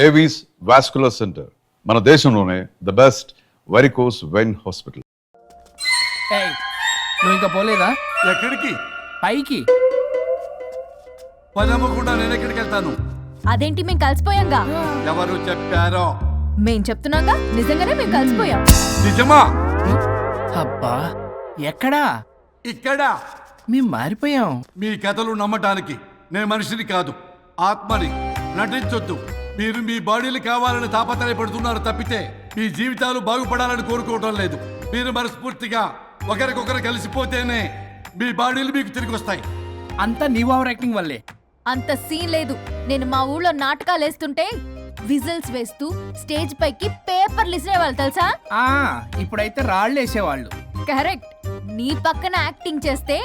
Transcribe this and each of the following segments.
Avis vascular centre మన దేశంలోనే the best varicose vein hospital. ఏయ్, నువ్వు ఇంకా పోలేదా? ఎక్కడికి? పైకి. పని అమ్మకుండా నేను ఎక్కడికి వెళ్తాను? అదేంటి మేము కలిసిపోయాంగా? ఎవరు చెప్పారో? మేం చెప్తున్నాగా, నిజంగానే మేము కలిసిపోయాం. నిజమా? అబ్బా, ఎక్కడా? ఇక్కడ. మేము మారిపోయాం. మీ కథలు నమ్మటానికి నేను మనిషిని కాదు, ఆత్మని. నటించొద్దు. మీరు మీ బాడీలు కావాలని తాపత్రయపడుతున్నారు తప్పితే మీ జీవితాలు బాగుపడాలని కోరుకోవడం లేదు. మీరు మనస్ఫూర్తిగా ఒకరికొకరు కలిసిపోతేనే మీ బాడీలు మీకు తిరిగి వస్తాయి. అంతా నీ ఓవర్ యాక్టింగ్ వల్లే. అంత సీన్ లేదు. నేను మా ఊళ్ళో నాటకాలు వేస్తుంటే విజిల్స్ వేస్తూ స్టేజ్ పైకి పేపర్లు ఇసిరేవాళ్ళు తెలుసా? ఇప్పుడైతే రాళ్ళు వేసేవాళ్ళు. కరెక్ట్. నీ పక్కన యాక్టింగ్ చేస్తే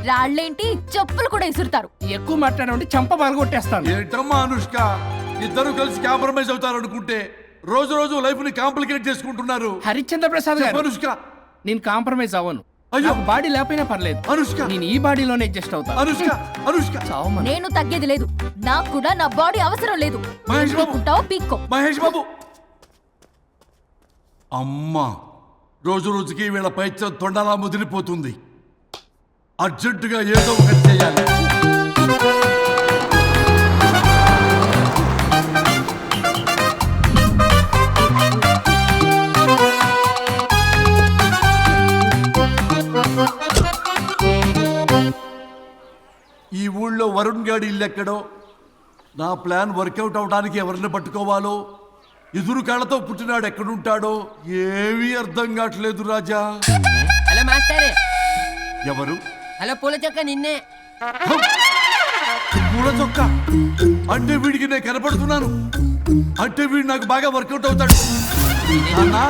రాళ్ళేంటి, చెప్పులు కూడా ఇసురుతారు. ఎక్కువ మాట్లాడే చంప పగలగొట్టేస్తాను. ఏంటమ్మా అనుష్క, ఇద్దరు కలిసి కాంప్రమైజ్ అవుతారు అనుకుంటే రోజు రోజు లైఫ్ ని కాంప్లికేట్ చేసుకుంటున్నారు. హరిశ్చంద్ర ప్రసాద్ గారు, అనుష్క, నేను కాంప్రమైజ్ అవ్వను. అయ్యో, బాడీ లేకపోయినా పర్లేదు. అనుష్క, నేను ఈ బాడీలోనే అడ్జస్ట్ అవుతాను. అనుష్క, అనుష్క, నేను తగ్గేది లేదు. నాకు కూడా నా బాడీ అవసరం లేదు. మహేష్ బాబు, పీక్కో. మహేష్ బాబు. అమ్మా, రోజు రోజుకి వీళ్ళ పైత్యం తొండలా ముదిరిపోతుంది. అర్జెంటుగా ఏదో ఒకటి చేయాలి. ఈ ఊళ్ళో వరుణ్ గాడి ఇల్లు ఎక్కడో, నా ప్లాన్ వర్కౌట్ అవడానికి ఎవరిని పట్టుకోవాలో, ఎదురు కాళ్ళతో పుట్టినాడు ఎక్కడుంటాడో ఏమీ అర్థం కావట్లేదు రాజా. Hello master. ఎవరు? హలో పూల చొక్క నిన్నే. పూల చొక్క అంటే వీడికి నేను కనపడుతున్నాను. అంటే వీడు నాకు బాగా వర్కౌట్ అవుతాడు. అన్నా,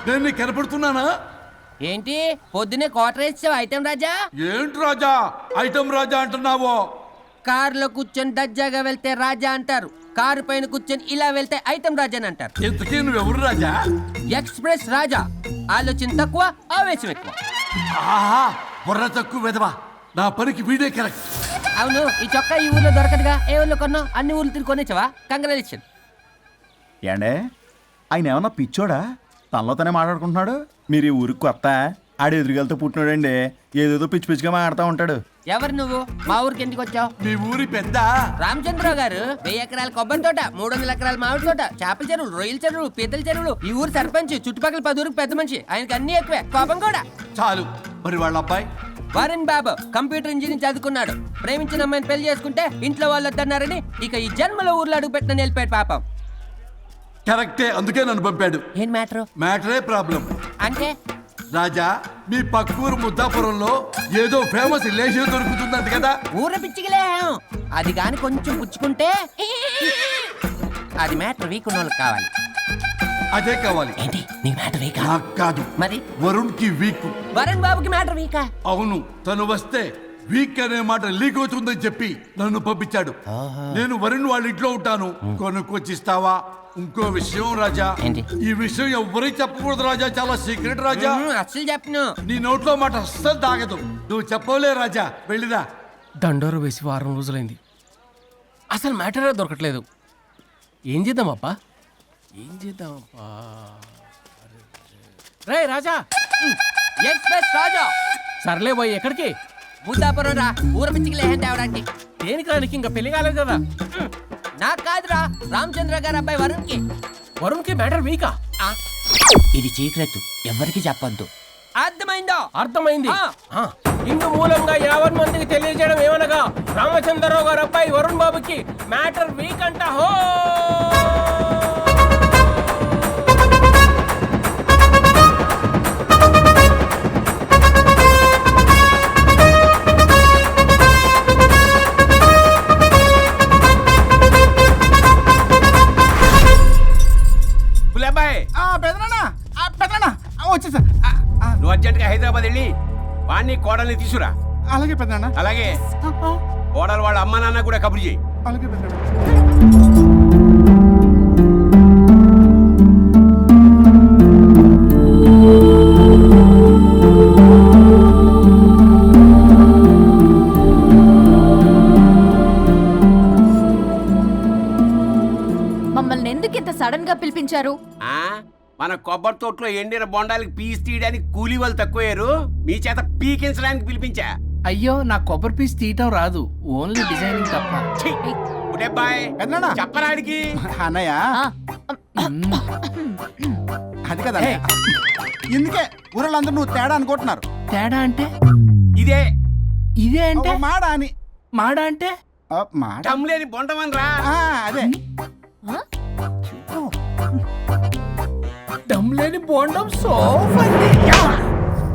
నేను నీకు కనపడుతున్నానా? ఏంటి పొద్దునే క్వార్టర్ ఇచ్చావు ఐటమ్ రాజా? ఏంటి రాజా ఐటమ్ రాజా అంటున్నావో? కారులో కూర్చొని దజ్జాగా వెళ్తే రాజా అంటారు, కారు పైన కూర్చొని ఇలా వెళ్తే ఐటమ్ రాజా అని అంటారు. ఇంతకీ నువ్వెవరు రాజా? ఎక్స్ప్రెస్ రాజా. ఆలోచన తక్కువ, ఆవేశం ఎక్కువ. ఆహా, బుర్ర తక్కువ వెదవా. నా పనికి వీడే కరెక్ట్. అవును, ఈ చొక్కా ఈ ఊర్లో దొరకదుగా. ఏ ఊర్లో కొన్నావు? అన్ని ఊర్లు తిరిగి కొనేచ్చావా? కంగ్రాచులేషన్. ఏండే, ఆయన ఏమన్నా పిచ్చోడా? తనలో తనే మాట్లాడుకుంటున్నాడు. మీరు ఈ ఊరికి కొత్త, ఆడు ఎదురుగలతో పుట్టినాడండి. ఏదేదో పిచ్చి పిచ్చిగా మాట్లాడుతూ ఉంటాడు. ఎవరు నువ్వు? మా ఊరికి ఎందుకు వచ్చావు? మీ ఊరి పెద్ద రామచంద్రరావు గారు 1000 ఎకరాల కొబ్బరి తోట, 300 ఎకరాల మామిడి తోట, చేపల చెరువులు, రొయ్యల చెరువులు, పీతల చెరువులు. ఈ ఊరు సర్పంచ్, చుట్టుపక్కల 10 ఊరికి పెద్ద మనిషి. ఆయనకి అన్ని ఎక్కువే, కోపం కూడా. చాలు. మరి వాళ్ళ అబ్బాయి వరుణ్ బాబు కంప్యూటర్ ఇంజనీరింగ్ చదువుకున్నాడు. ప్రేమించిన అమ్మాయిని పెళ్లి చేసుకుంటే ఇంట్లో వాళ్ళు వద్దన్నారని ఇక ఈ జన్మలో ఊర్లో అడుగు పెట్టిన నిలిపాడు పాపం. కరెక్టే, అందుకే నన్ను పంపాడు. ఏం మ్యాటర్? మ్యాటరే ప్రాబ్లం. అంటే రాజా, మీ పక్కూరు ముద్దాపురంలో ఏదో ఫేమస్ రిలేషన్ దొరుకుతుందంట కదా? ఊర పిచ్చికిలే. అది కాని కొంచెం పుచ్చుకుంటే అది మ్యాటర్ వీక్ ఉన్న వాళ్ళకి కావాలి. అదే కావాలి. ఏంటి నీ మ్యాటర్ వీకా? నాకు కాదు, మరి వరుణ్ కి వీక్. వరుణ్ బాబుకి మ్యాటర్ వీకా? అవును, తను వస్తే వీక్ అనే మాట లీక్ అవుతుందని చెప్పి నన్ను పంపించాడు. నేను వరుణ్ వాళ్ళ ఇంట్లో ఉంటాను, కొనుక్కొచ్చిస్తావా? ఇంకో విషయం రాజా, ఏంటి? ఈ విషయం ఎవరికి చెప్పకూడదు రాజా, చాలా సీక్రెట్ రాజా. అస్సలు చెప్పను. నీ నోట్లో మాట అస్సలు దాగదు. నువ్వు చెప్పవలే రాజా, వెళ్ళిరా. దండోరు వేసి వారం రోజులైంది, అసలు మ్యాటరే దొరకట్లేదు. ఏం చేద్దామప్పా? రే రాజా. ఎక్స్ప్రెస్ రాజా. సర్లే పోయి ఎక్కడికి? ముద్దాపురం రా, ఊర పిచ్చికిలే తేవడానికి. దేనికి రానికి? ఇంకా పెళ్లి కాలేదు కదా. నాకు కాదురా, రామచంద్ర గారు అబ్బాయి వరుణ్ కి. వరుణ్ కి మ్యాటర్ వీకా? ఇది సీక్రెట్, ఎవరికి చెప్పొద్దు. అర్థమైందా? అర్థమైంది. ఇందు మూలంగా 50 మందికి తెలియజేయడం ఏమనగా, రామచంద్రరావు గారు అబ్బాయి వరుణ్ బాబుకి మ్యాటర్ వీక్ అంట. హో వచ్చేసా. నువ్వు అర్జెంట్గా హైదరాబాద్ వెళ్ళి వాణ్ణి కోడల్ని తీసుకురా. అలాగే పెద్దనా. అలాగే కోడలు వాళ్ళ అమ్మ నాన్న కూడా కబురు చేయి. అలాగే పెద్దనా. మమ్మల్ని ఎందుకు ఇంత సడన్ గా పిలిపించారు? ఆ మన కొబ్బరి తోటలో ఎండిన బొండాలకి పీస్ తీయడానికి కూలీ వాళ్ళు తక్కువయ్యారు, మీ చేత పీకించడానికి పిలిపించా. అయ్యో నా కొబ్బరి పీస్ తీయటం రాదు, ఓన్లీ డిజైనింగ్ తప్ప. ఛీ! ఒరే బాయ్, పెద్దనాన్న. చెప్పరాడికి. అన్నయ్య ఆ, అది కదా ఇందుకే ఊరలందరూ నువ్వు తేడా అనుకుంటున్నారు. తేడా అంటే ఇదే ఇదే అంటే మాడ అని మాడ అంటే మాట టమ్లేని బొండమని రా. అదే దమ్ లేని బోండం సో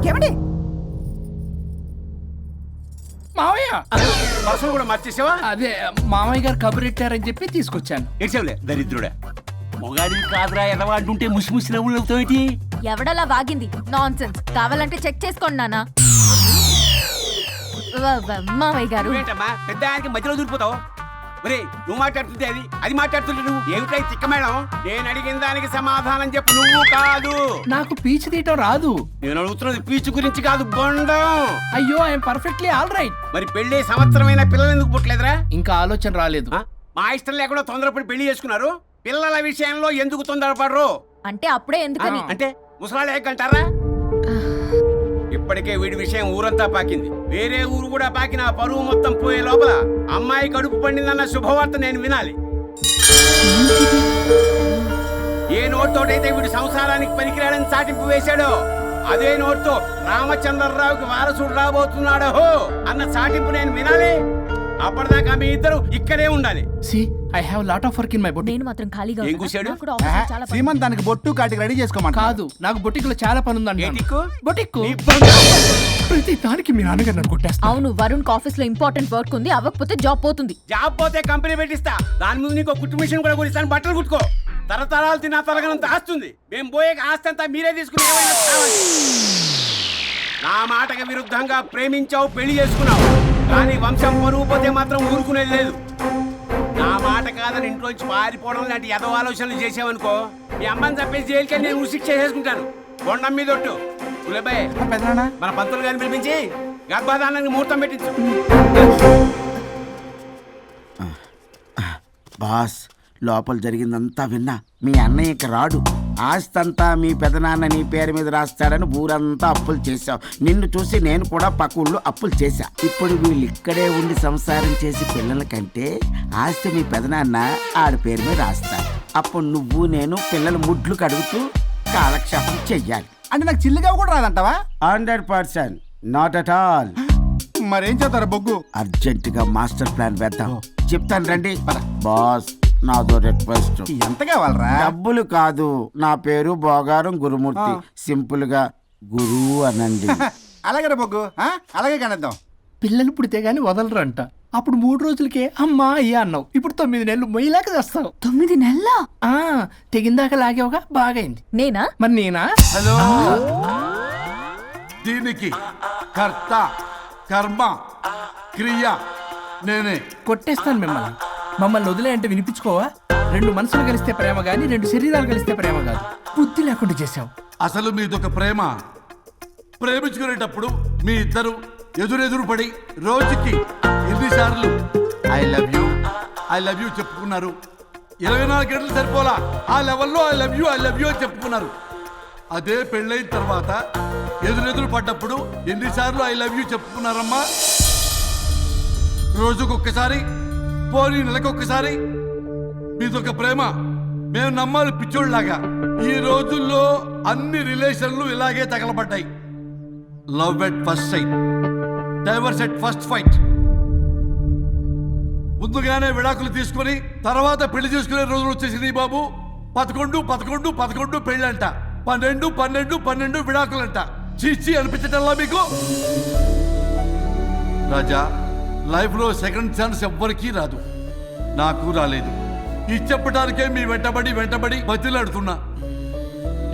ఏమండి మావయ్య, పర్సలు కూడా మర్చేసావా? అదే మామయ్య గారు కబురెట్టారని చెప్పి తీసుకొచ్చాను. ఏడ్చావులే దరిద్రుడా. మొగాడి కాదురా ఎదవా అంటుంటే ముసి ముసి నవ్వులు అవుతావేటి? ఎవడలా వాగింది? నాన్సెన్స్. కావాలంటే చెక్ చేసుకోండి నాన్న. మామయ్య గారు, నువ్వేంటమ్మా పెద్ద ఆయనకి మధ్యలో దూరిపోతావు? ఒరే నువ్వు మాట్లాడుతుంటే అది మాట్లాడుతుంటే నువ్వు ఏమిటై తిక్క మేడం? నేను అడిగిన దానికి సమాధానం చెప్పు, నువ్వు కాదు. నాకు పీచు తీయటం రాదు. నేను అడుగుతున్నది పీచు గురించి కాదు, బొండం. అయ్యో ఐఎమ్ పర్ఫెక్ట్లీ ఆల్ రైట్. మరి పెళ్లి సంవత్సరమైన పిల్లలు ఎందుకు పుట్టలేదురా? ఇంకా ఆలోచన రాలేదు. ఆ? మా ఇష్టం లేకుండా తొందరపడి పెళ్లి చేసుకున్నారు. పిల్లల విషయంలో ఎందుకు తొందరపడరు? అంటే అప్పుడే ఎందుకని? అంటే ముసలాళ్ళు ఏకంటారా? ఇప్పటికే వీడి విషయం ఊరంతా పాకింది, వేరే ఊరు కూడా పాకిన ఆ పరువు మొత్తం పోయే లోపల అమ్మాయి కడుపు పండిందన్న శుభవార్త నేను వినాలి. ఏ నోట్తోటైతే వీడు సంసారానికి పనికిరాడని చాటింపు వేశాడో అదే నోట్తో రామచంద్రరావుకి వారసుడు రాబోతున్నాడో అన్న చాటింపు నేను వినాలి. అప్పటిదాకా మీ ఇద్దరు ఇక్కడే ఉండాలి. See I have lot of work in my boutique. నేను మాత్రం ఖాళీగా ఏం ఉన్నా. కూశాడు? నాకు కూడా ఆఫీస్లో చాలా పని. సీమన్ దానికి బొట్టు కాటికి రెడీ చేసుకోమంట. కాదు, నాకు బొటిక్లో చాలా పని ఏ ఉందండి. టిక్కు? బొటిక్ నీ బంగారం. ప్రతి దానికి మీ నాన్నగారు నన్ను కొట్టేస్తా. అవును, వరుణ్ ఆఫీస్ లో ఇంపార్టెంట్ వర్క్ ఉంది, అవ్వకపోతే జాబ్ పోతుంది. జాబ్ పోతే కంపెనీ పెట్టిస్తా, దాని ముందు నీకు కుట్టు మిషన్ కూడా కొనిస్తాను, బట్టలు కుట్టుకో. తరతరాలు తిన్నా తరగనంత ఆస్తుంది. మేము పోయే ఆస్తి అంతా మీరే తీసుకుని ఏమైనా కావాలి. నా మాటకి విరుద్ధంగా ప్రేమించావు, పెళ్లి చేసుకున్నావు, కానీ వంశం పరువు పోతే మాత్రం ఊరుకునేది లేదు. నా మాట కాదని ఇంట్లోంచి పారిపోవడం లాంటి ఎదవ ఆలోచనలు చేసావనుకో, మీ అమ్మని చంపేసి జైలుకి నేను ఉసిక్ చేసుకుంటాను. బొండం మీద ఒట్టు. ఉలేబాయ్, పెద్దనాన్న మన పంతులు గారిని పిలిపించి గర్భధానానికి ముహూర్తం పెట్టించు. బాస్, లోపల జరిగిందంతా విన్నా. మీ అన్నయ్యకి రాడు, ఆస్తంతా మీ పెదనాన్న నీ పేరు మీద రాస్తాడని ఊరంతా అప్పులు చేశావు. నిన్ను చూసి నేను కూడా పక్క ఊళ్ళో అప్పులు చేశా. ఇప్పుడు వీళ్ళు ఇక్కడే ఉండి సంసారం చేసి పిల్లల కంటే ఆస్తి మీ పెదనాన్న ఆడి పేరు మీద రాస్తాడు. అప్పుడు నువ్వు నేను పిల్లల ముడ్లు కడుగుతూ కాలక్షేపం చెయ్యాలి. అంటే నాకు చిల్లిగా కూడా రాదంటావా? 100%, నాట్ అట్ ఆల్. మరేం చేస్తారా బొగ్గు? అర్జెంటుగా మాస్టర్ ప్లాన్ వేద్దాం. చెప్తాను రండి. బాస్, నాదో రిక్వెస్ట్. ఎంత కావాలరా? డబ్బులు కాదు, నా పేరు బోగారం గురుమూర్తి. సింపుల్ గా గురు అనండి. అలాగే బొగ్గు, అలాగే కనేద్దాం. పిల్లలు పుడితే గానీ వదలరంట. అప్పుడు 3 రోజులకే అమ్మా అయ్యా అన్నావు, ఇప్పుడు 9 నెలలు మొయ్యలాగా చేస్తావు. 9 నెలల తెగిందాక లాగేవగా, బాగైంది. నేనా? మరి నేనా? హలో, దీనికి కర్త కర్మ క్రియ నేనే. కొట్టేస్తాను మిమ్మల్ని. మమ్మల్ని వదిలే అంటే వినిపించుకోవా? 2 మనసులు కలిస్తే ప్రేమ గాని 2 శరీరాలు కలిస్తే ప్రేమ కాదు. బుద్ధి లేకుండా చేసావు. అసలు మీదొక ప్రేమ. ప్రేమించుకునేటప్పుడు మీ ఇద్దరు ఎదురెదురు పడి రోజుకి ఎన్నిసార్లు ఐ లవ్ యూ చెప్పుకున్నారు? 24 గంటలు సరిపోలా, ఆ లెవెల్లో ఐ లవ్ యూ అని చెప్పుకున్నారు. అదే పెళ్ళైన తర్వాత ఎదురెదురు పడ్డప్పుడు ఎన్నిసార్లు ఐ లవ్ యూ చెప్పుకున్నారమ్మా? రోజుకొక్కసారి, పోనీ నెలకొక్కసారి. మీదొక ప్రేమ. మేము నమ్మాలి పిచ్చోళ్ళలాగా. ఈ రోజుల్లో అన్ని రిలేషన్లు ఇలాగే తగలబడ్డాయి. Love at first sight, divorce at first fight. ముందుగానే విడాకులు తీసుకొని తర్వాత పెళ్లి చేసుకునే రోజులు వచ్చేసింది బాబు. 11 పెళ్ళంట, 12 విడాకులంట. చీచి అనిపించటల్లా మీకు? రాజా, లైఫ్లో సెకండ్ ఛాన్స్ ఎవ్వరికీ రాదు, నాకు రాలేదు. ఇది చెప్పడానికే మీ వెంటబడి బతిలాడుతున్నా.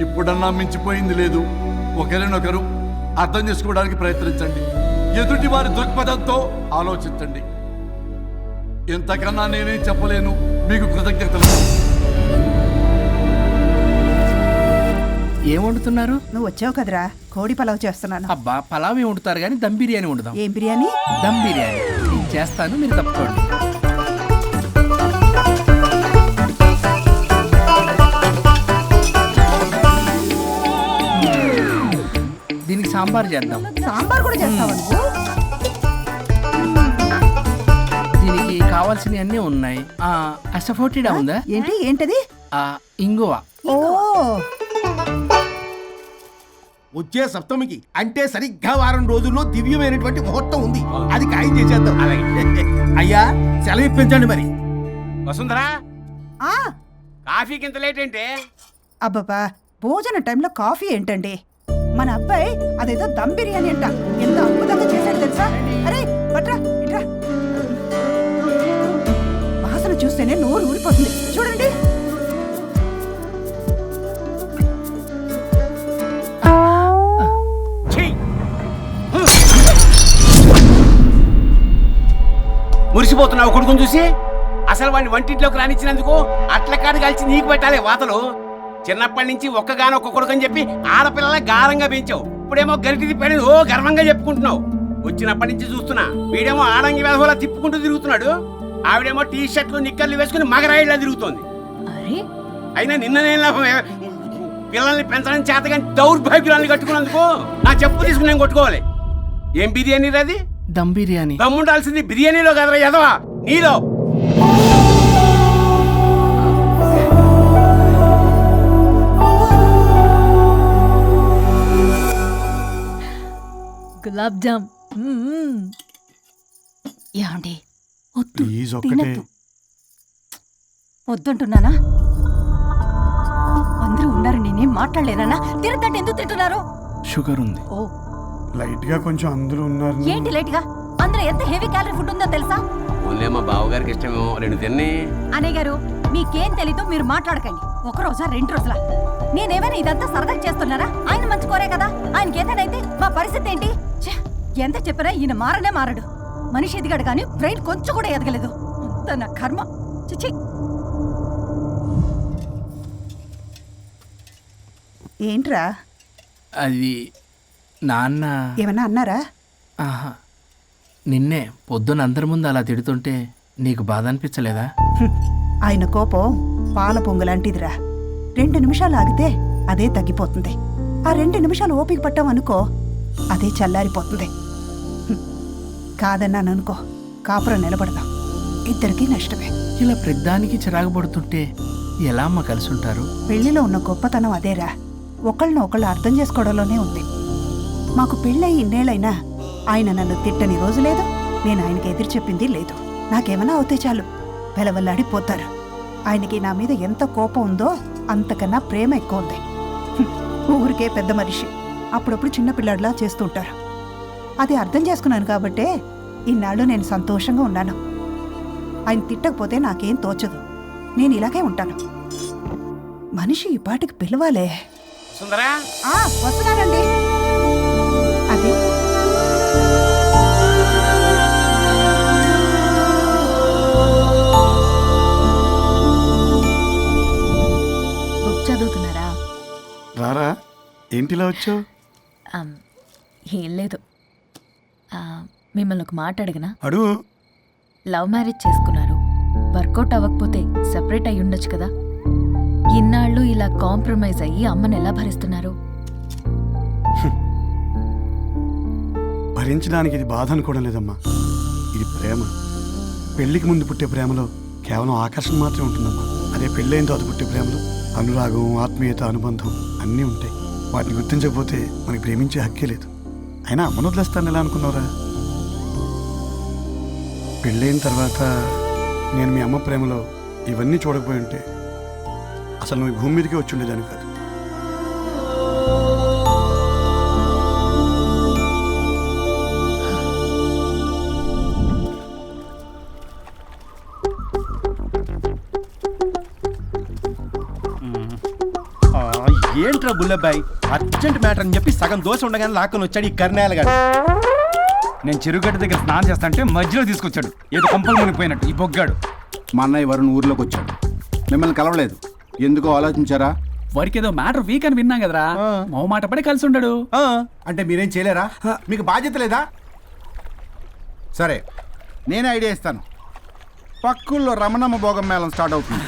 ఇప్పుడన్నా మించిపోయింది లేదు. ఒకరినొకరు అర్థం చేసుకోవడానికి ప్రయత్నించండి. ఎదుటి వారి దృక్పథంతో ఆలోచించండి. ఎంతకన్నా నేనేం చెప్పలేను. మీకు కృతజ్ఞతలు. ఏం వండుతున్నారు? నువ్వు వచ్చావు కదరా, కోడి పలావ్ చేస్తున్నాను. అబ్బా, పలావ్ వండుతారు కానీ దమ్ బిర్యానీ వండుదాం. ఏం బిర్యానీ? దమ్ బిర్యానీ నేను చేస్తాను, మీరు తప్పుకోండి. సాంబార్ చేద్దాం. సాంబార్ కూడా చేస్తావా నువ్వు? దీనికి కావాల్సినవి అన్నీ ఉన్నాయి. అసఫోటిడా ఉందా? ఏంటి ఏంటది? ఇంగువ. ఓ వచ్చే సప్తమికి అంటే సరిగ్గా వారం రోజుల్లో దివ్యమైనటువంటి ముహూర్తం ఉంది. అది ఖాయం చేసేద్దాం. అయ్యా సెలవు ఇప్పించండి మరి. వసుంధరా, ఆ కాఫీకి ఇంత లేట్ ఏంటి? అబ్బబ్బా, భోజన టైంలో కాఫీ ఏంటండి? మన అబ్బాయి అదేదో దమ్ బిర్యానీ అంట, ఎంత అద్భుతంగా చేశాడు తెలుసా? అరే పట్రా ఇట్రా. వాసన చూస్తేనే నోరు ఊరిపోతుంది. చూడండి. మురిసిపోతున్నావు కొడుకుని చూసి. అసలు వాడిని వంటింట్లోకి రానిచ్చినందుకు అట్ల కాడు కలిసి నీకు పెట్టాలి వాతలు. చిన్నప్పటి నుంచి ఒక్కగానొక్క కొడుకు అని చెప్పి ఆడపిల్లల గారంగా పెంచావు. ఇప్పుడేమో గరిటి తిప్పాడు ఓ గర్వంగా చెప్పుకుంటున్నావు. వచ్చినప్పటి నుంచి చూస్తున్నా, వీడేమో ఆడంగి వేధవలా తిప్పుకుంటూ తిరుగుతున్నాడు. ఆవిడేమో టీ షర్ట్లు నిక్కర్లు వేసుకుని మగరాయిలా తిరుగుతోంది. అయినా నిన్న నేను లాభం? పిల్లల్ని పెంచడం చేతగాని దౌర్భాగ్యురాన్ని కట్టుకున్నందుకు నా చెప్పు తీసుకుని నేను కొట్టుకోవాలి. ఏం బిర్యానీ అది? దమ్ బిర్యానీ. దమ్ముండాల్సింది బిర్యానీలో కదరా ఎదవా, నీలో. గులాబ్ జామ్. ఏమండి వద్దు, ప్లీజ్ ఒక్కటే. తినొద్దు. వద్దంటున్నానా? అందరూ ఉన్నారు, నేనేం మాట్లాడలేనా? తినద్దంటే ఎందుకు తింటున్నారు? షుగర్ ఉంది. ఓ లైట్ గా కొంచెం అందరూ ఉన్నారు. ఏంటి లేట్ గా? అందులో ఎంత హెవీ క్యాలరీ ఫుడ్ ఉందో తెలుసా? ఓన్లే మా బావగారికి ఇష్టమేమో, రెండు తిన్ని. అనే గారు, మీకేం తెలీదు, మీరు మాట్లాడకండి. ఒక రోజా 2 రోజులా? నేనేమైనా ఇదంతా సరదా చేస్తున్నారా? ఆయన మంచి కోరే కదా. ఆయనకి ఏదైతే మా పరిస్థితి ఏంటి? ఛే, ఎంత చెప్పినా ఈయన మారనే మారడు. మనిషి ఎదిగాడు కానీ బ్రెయిన్ కొంచెం కూడా ఎదగలేదు. అంత నా కర్మ. చిచి. ఏంట్రా? అది నాన్న. ఏమన్నా అన్నారా? ఆహా, నిన్నే పొద్దున అందరి ముందు అలా తిడుతుంటే నీకు బాధ అనిపించలేదా? ఆయన కోపం పాల పొంగులాంటిదిరా. 2 నిమిషాలు ఆగితే అదే తగ్గిపోతుంది. ఆ 2 నిమిషాలు ఓపిక పట్టామనుకో, అదే చల్లారిపోతుంది. కాదన్నాననుకో, కాపురం నిలబడదాం. ఇద్దరికీ నష్టమే. ఇలా ప్రతిదానికి చిరాకు పడుతుంటే ఎలా అమ్మ కలిసి ఉంటారు? పెళ్లిలో ఉన్న గొప్పతనం అదేరా, ఒకళ్ళని ఒకళ్ళు అర్థం చేసుకోవడంలోనే ఉంది. మాకు పెళ్ళయి ఇన్నేళ్ళైనా ఆయన నన్ను తిట్టని రోజు లేదు, నేను ఆయనకి ఎదురు చెప్పింది లేదు. నాకేమైనా అవుతే చాలు వెలవల్లాడిపోతారు. ఆయనకి నా మీద ఎంత కోపం ఉందో అంతకన్నా ప్రేమ ఎక్కువ ఉంది. ఊరికే పెద్ద మనిషి, అప్పుడప్పుడు చిన్నపిల్లాడిలా చేస్తుంటారు. అది అర్థం చేసుకున్నాను కాబట్టే ఇన్నాళ్ళు నేను సంతోషంగా ఉన్నాను. ఆయన తిట్టకపోతే నాకేం తోచదు, నేను ఇలాగే ఉంటాను. మనిషి ఈ పాటికి పిలవాలే. సుందరా, వస్తున్నానండి. అది బుక్ చదువుతున్నారా? రారా, ఏంటిలా వచ్చావు? ఏం లేదు, మిమ్మల్ని ఒక మాట అడిగినా? అడుగు. లవ్ మ్యారేజ్ చేసుకున్నారు, వర్కౌట్ అవ్వకపోతే సెపరేట్ అయ్యి ఉండొచ్చు కదా. ఇన్నాళ్ళు ఇలా కాంప్రమైజ్ అయ్యి అమ్మని ఎలా భరిస్తున్నారు? భరించడానికి ఇది బాధ అనుకోవడం లేదమ్మా, ఇది ప్రేమ. పెళ్లికి ముందు పుట్టే ప్రేమలో కేవలం ఆకర్షణ మాత్రమే ఉంటుందమ్మా. అదే పెళ్ళైన తర్వాత పుట్టే ప్రేమలో అనురాగం, ఆత్మీయత, అనుబంధం అన్నీ ఉంటాయి. వాటిని గుర్తించకపోతే మనకి ప్రేమించే హక్కే లేదు. అయినా అమ్మను వదిలేస్తాను ఎలా అనుకున్నావురా? పెళ్ళైన తర్వాత నేను మీ అమ్మ ప్రేమలో ఇవన్నీ చూడకపోయి ఉంటే అసలు నువ్వు భూమి మీదకే వచ్చి ఉండేదాన్ని కాదు. ఏంట్రా బుల్లబ్బాయ్, అర్జెంట్ మ్యాటర్ అని చెప్పి సగం దోశ ఉండగానే లాక్కొని వచ్చాడు ఈ కర్ణాల గారు. నేను చెరుగడ్డ దగ్గర స్నానం చేస్తానంటే మధ్యలో తీసుకొచ్చాడు, ఏదో కంపలు మునిగిపోయినట్టు ఈ బొగ్గాడు. మా అన్నయ్య వరుణ్ ఊర్లోకి వచ్చాడు, మిమ్మల్ని కలవలేదు. ఎందుకో ఆలోచించారా? వారికి ఏదో మ్యాటర్ వీక్ అని విన్నాం కదరా, మో మాట పడి కలిసి ఉండడు. అంటే మీరేం చేయలేరా? మీకు బాధ్యత లేదా? సరే, నేనే ఐడియా ఇస్తాను. పక్కుల్లో రమణమ్మ భోగం మేళం స్టార్ట్ అవుతుంది.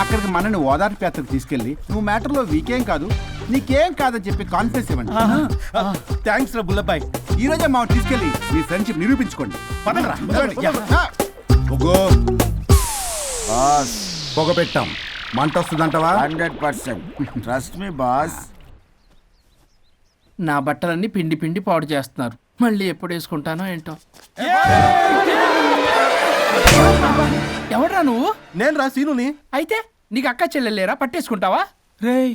అక్కడికి మనని ఓదార్పు యాత్రకు తీసుకెళ్ళి నువ్వు మ్యాటర్లో వీకేం కాదు నీకేం కాదని చెప్పి కాన్ఫిడెన్స్ ఇవ్వండి. థ్యాంక్స్ రా బుల్లబాయ్. ఈ రోజే మా తీసుకెళ్ళి మీ ఫ్రెండ్షిప్ నిరూపించుకోండి. పదండ్రా. బాస్ పొగ పెట్టాం, మంట వస్తుందంటవా? 100% ట్రస్ట్ మీ బాస్. నా బట్టలన్నీ పిండి పిండి పాడు చేస్తున్నారు. మళ్ళీ ఎప్పుడు వేసుకుంటానో ఏంటో. ఎవడ్రా నువ్వు? నేను రా సీనుని. అయితే నీకు అక్క చెల్లెలేరా? పట్టేసుకుంటావా? రేయ్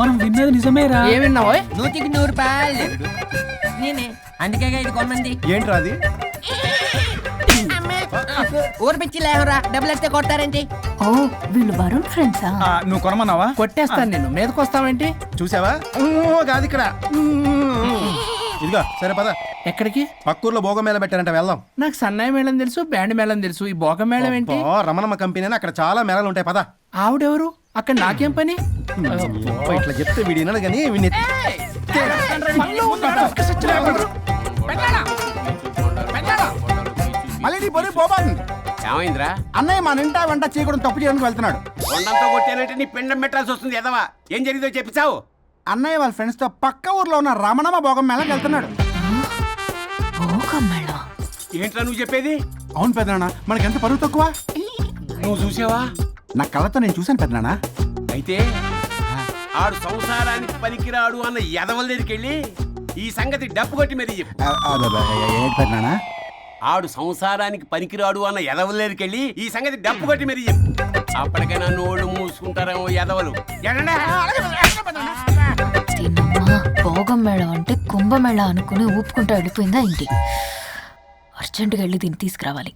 మనం విన్నది నిజమేరా? ఏ విన్నావో? 100 రూపాయలు నేనే, అందుకే ఇది కొమ్మంది. ఏంట్రా అది? ఊరు పిచ్చి లేవరా, డబ్బులు వస్తే కొడతారేంటి? ఓ వీళ్ళు వరుణ్ ఫ్రెండ్సా? నువ్వు కొనమన్నావా? కొట్టేస్తాను నేను. మీదకొస్తావేంటి? చూసావా? కాదు ఇక్కడ. ఇదిగో సరే పద. ఎక్కడికి? పక్కూర్లో భోగం మేళ పెట్టారంట, వెళ్దాం. నాకు సన్నాయి మేళం తెలుసు, బ్యాండ్ మేళం తెలుసు, ఈ బోగ మేళం ఏంటి? రమణమ్మ కంపెనీ అని అక్కడ చాలా మేళలు ఉంటాయి, పద. ఆవిడెవరు? అక్కడ నాకేం పని? ఇట్లా చెప్తే వీడు వినడు కానీ వీడిని మళ్ళీ నీ పొరి పోబాతుంది. ఏమైందిరా? అన్నయ్య మన ఇంటా వెంట చేయకూడదు తప్పు చేయడానికి వెళ్తున్నాడు. కొండంతో కొట్టానంటే నీ పిండం పెట్టాల్సి వస్తుంది ఎదవా. ఏం జరిగిందో చెప్పిచావు? అన్నయ్య వాళ్ళ ఫ్రెండ్స్ తో పక్క ఊర్లో ఉన్న రమణమ్మ భోగం మేళకి వెళ్తున్నాడు. ఏంట్రా నువ్వు చెప్పేది? అవును పెద్దనాన్న, మనకి ఎంత పరువు తక్కువ. నువ్వు చూసావా? నా కళ్ళతో నేను చూశాను పెద్దనాన్న. అయితే ఆడు సంసారానికి పనికిరాడు అన్న ఎదవల దగ్గరికి వెళ్ళి ఈ సంగతి డప్పు కొట్టి మరీ చెప్పు. ఏంటి పెద్దనాన్న? ఆడు సంసారానికి పనికిరాడు అన్న ఎదవల దగ్గరికి వెళ్ళి ఈ సంగతి డప్పు కొట్టి మరీ చెప్పు. అప్పటికైనా నోళ్ళు మూసుకుంటారేమో ఎదవలు. భోగం మేళం అంటే కుంభమేళ అనుకుని ఊపుకుంటూ వెళ్ళిపోయిందా ఏంటి? అర్జెంటుగా వెళ్ళి దీన్ని తీసుకురావాలి.